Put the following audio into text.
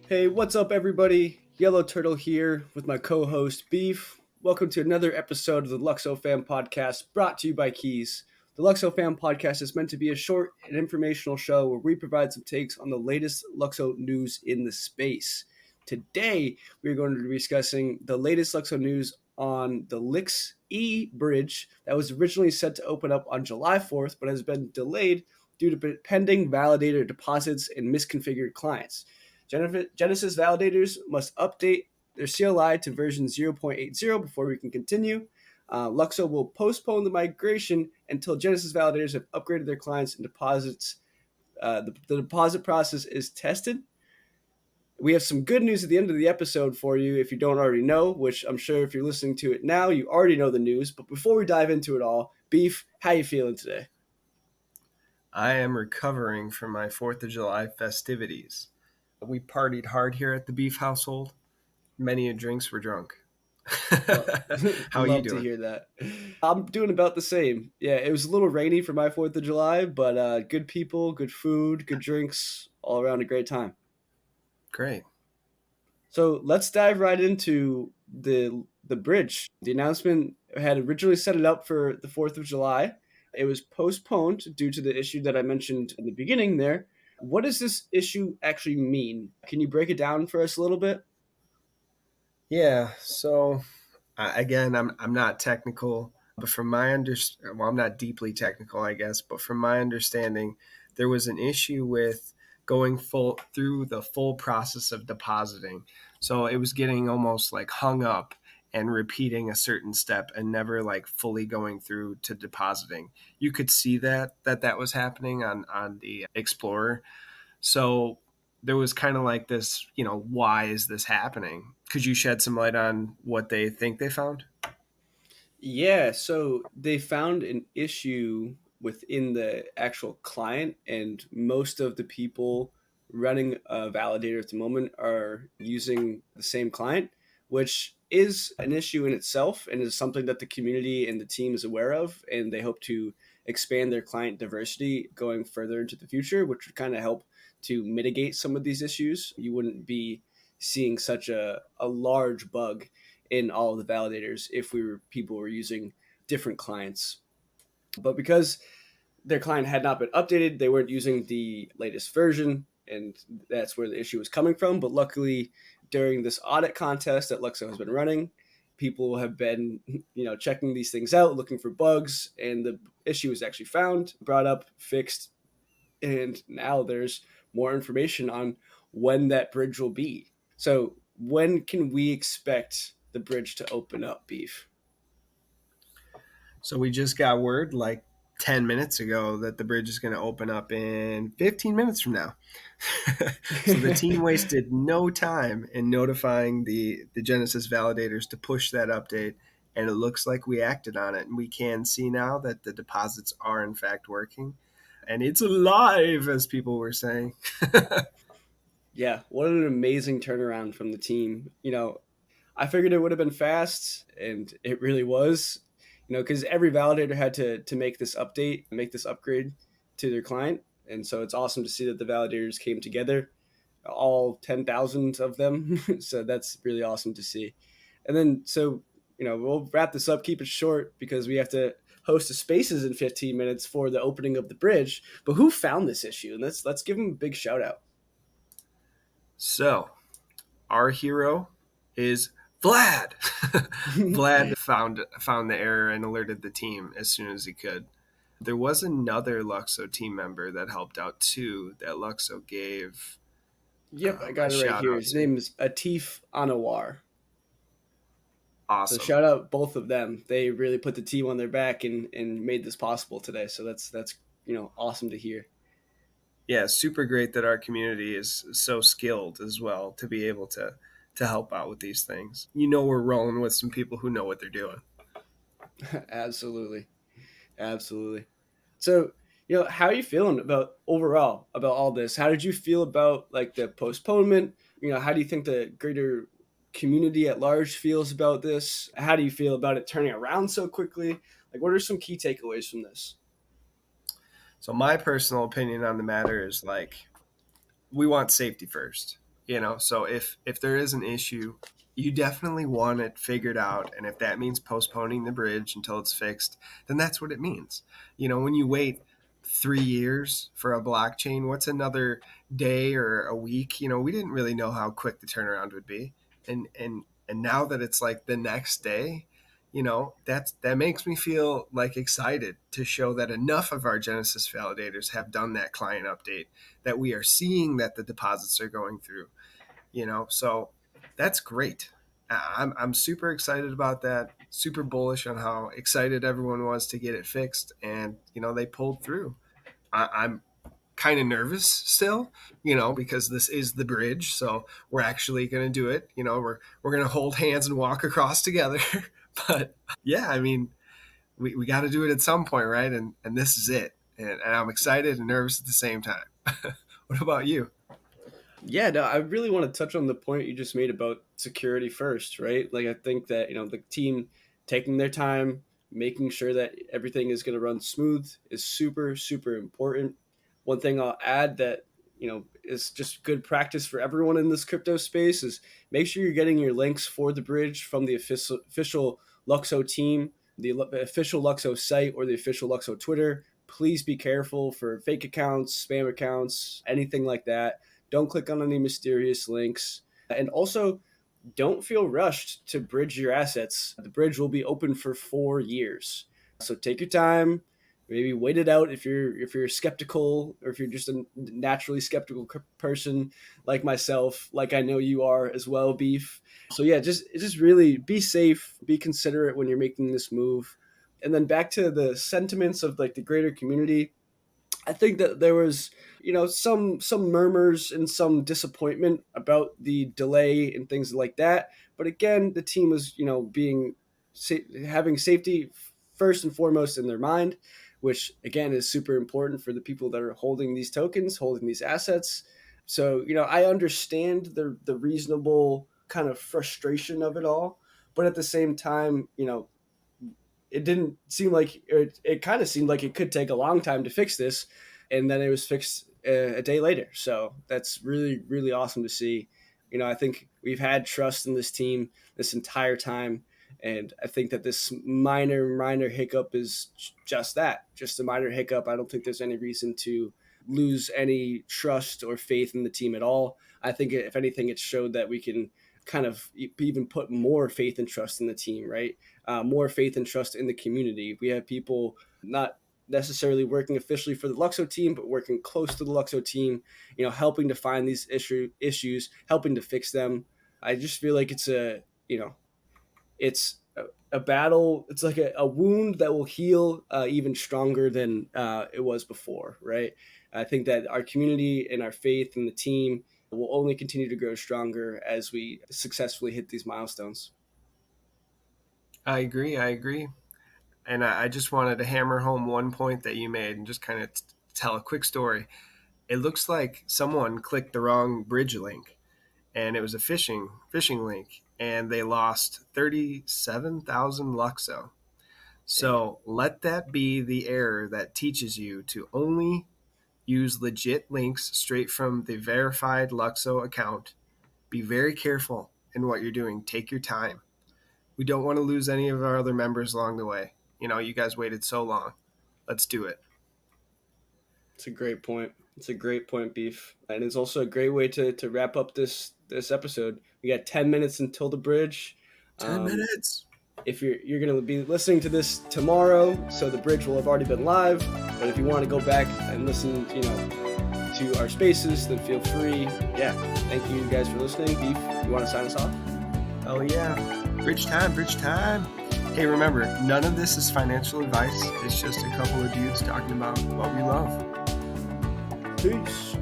Hey, what's up, everybody? Yellowturtle here with my co-host Beef. Welcome to another episode of the LUKSOfam podcast, brought to you by Keys. The LUKSOfam podcast is meant to be a short and informational show where we provide some takes on the latest LUKSO news in the space. Today, we're going to be discussing the latest LUKSO news on the LYXe Bridge that was originally set to open up on July 4th, but has been delayed due to pending validator deposits and misconfigured clients. Genesis validators must update their CLI to version 0.80 before we can continue. LUKSO will postpone the migration until Genesis validators have upgraded their clients and deposits. The deposit process is tested. We have some good news at the end of the episode for you if you don't already know, which I'm sure if you're listening to it now, you already know the news. But before we dive into it all, Beef, how you feeling today? I am recovering from my 4th of July festivities. We partied hard here at the Beef household. Many drinks were drunk. How are you Love to doing? hear that. I'm doing about the same. Yeah, it was a little rainy for my 4th of July, but good people, good food, good drinks, all around a great time. Great. So let's dive right into the bridge. The announcement had originally set it up for the 4th of July. It was postponed due to the issue that I mentioned in the beginning there. What does this issue actually mean? Can you break it down for us a little bit? Yeah, so again, I'm not technical, but from my well, I'm not deeply technical, I guess, but from my understanding, there was an issue with going full through the full process of depositing. So it was getting almost like hung up and repeating a certain step and never like fully going through to depositing. You could see that was happening on the Explorer. So there was kind of like this, why is this happening? Could you shed some light on what they think they found? Yeah, so they found an issue within the actual client, and most of the people running a validator at the moment are using the same client, which is an issue in itself and is something that the community and the team is aware of. And they hope to expand their client diversity going further into the future, which would kind of help to mitigate some of these issues. You wouldn't be seeing such a large bug in all of the validators if people were using different clients. But because their client had not been updated, they weren't using the latest version, and that's where the issue was coming from. But luckily, during this audit contest that LUKSO has been running, people have been, checking these things out, looking for bugs, and the issue was actually found, brought up, fixed, and now there's more information on when that bridge will be. So when can we expect the bridge to open up, Beef? So we just got word like 10 minutes ago that the bridge is going to open up in 15 minutes from now. So the team wasted no time in notifying the Genesis validators to push that update. And it looks like we acted on it. And we can see now that the deposits are in fact working. And it's alive, as people were saying. Yeah, what an amazing turnaround from the team. I figured it would have been fast, and it really was. Because every validator had to make this update, make this upgrade to their client, and so it's awesome to see that the validators came together, all 10,000 of them. So that's really awesome to see. And then, so we'll wrap this up, keep it short because we have to host a spaces in 15 minutes for the opening of the bridge. But who found this issue? And let's give them a big shout out. So our hero is Vlad. Vlad found the error and alerted the team as soon as he could. There was another LUKSO team member that helped out too that LUKSO gave Yep, I a got it right shout here. out His to. name is Atif Anwar. So Awesome. shout out both of them. They really put the team on their back and made this possible today. So that's awesome to hear. Yeah, super great that our community is so skilled as well to be able to help out with these things. We're rolling with some people who know what they're doing. Absolutely, absolutely. So how are you feeling about overall about all this? How did you feel about like the postponement? How do you think the greater community at large feels about this? How do you feel about it turning around so quickly? Like, what are some key takeaways from this? So my personal opinion on the matter is like we want safety first. So if there is an issue, you definitely want it figured out, and if that means postponing the bridge until it's fixed, then that's what it means. When you wait 3 years for a blockchain, what's another day or a week? We didn't really know how quick the turnaround would be, and now that it's like the next day, that makes me feel like excited to show that enough of our Genesis validators have done that client update, that we are seeing that the deposits are going through. So that's great. I'm super excited about that, super bullish on how excited everyone was to get it fixed, and they pulled through. I'm kind of nervous still, because this is the bridge, so we're actually going to do it. We're going to hold hands and walk across together. But yeah, I mean, we got to do it at some point, right? And this is it, and I'm excited and nervous at the same time. What about you? Yeah, no, I really want to touch on the point you just made about security first, right? Like, I think that, the team taking their time, making sure that everything is going to run smooth is super, super important. One thing I'll add that, is just good practice for everyone in this crypto space is make sure you're getting your links for the bridge from the official LUKSO team, the official LUKSO site, or the official LUKSO Twitter. Please be careful for fake accounts, spam accounts, anything like that. Don't click on any mysterious links. And also, don't feel rushed to bridge your assets. The bridge will be open for 4 years. So take your time. Maybe wait it out if you're skeptical, or if you're just a naturally skeptical person like myself, like I know you are as well, Beef. So yeah, just really be safe, be considerate when you're making this move. And then back to the sentiments of like the greater community. I think that there was, some murmurs and some disappointment about the delay and things like that. But again, the team was, having safety first and foremost in their mind, which again is super important for the people that are holding these tokens, holding these assets. So, I understand the reasonable kind of frustration of it all, but at the same time, it didn't seem like it kind of seemed like it could take a long time to fix this, and then it was fixed a day later. So that's really, really awesome to see. I think we've had trust in this team this entire time, and I think that this minor hiccup is just that, just a minor hiccup. I don't think there's any reason to lose any trust or faith in the team at all. I think if anything, it showed that we can kind of even put more faith and trust in the team, right? More faith and trust in the community. We have people not necessarily working officially for the LUKSO team, but working close to the LUKSO team, helping to find these issues, helping to fix them. I just feel like it's a battle. It's like a wound that will heal even stronger than it was before, right? I think that our community and our faith in the team will only continue to grow stronger as we successfully hit these milestones. I agree. I agree. And I just wanted to hammer home one point that you made and just kind of tell a quick story. It looks like someone clicked the wrong bridge link, and it was a phishing link, and they lost 37,000 LUKSO. Dang. So let that be the error that teaches you to only use legit links straight from the verified LUKSO account. Be very careful in what you're doing. Take your time. We don't want to lose any of our other members along the way. You guys waited so long. Let's do it. It's a great point. It's a great point, Beef. And it's also a great way to wrap up this episode. We got 10 minutes until the bridge. 10 Um, minutes. if you're going to be listening to this tomorrow, so the bridge will have already been live. But if you want to go back and listen, to our spaces, then feel free. Yeah, thank you guys for listening. Beef, you want to sign us off? Oh, yeah. Bridge time, bridge time. Hey, remember, none of this is financial advice. It's just a couple of dudes talking about what we love. Peace.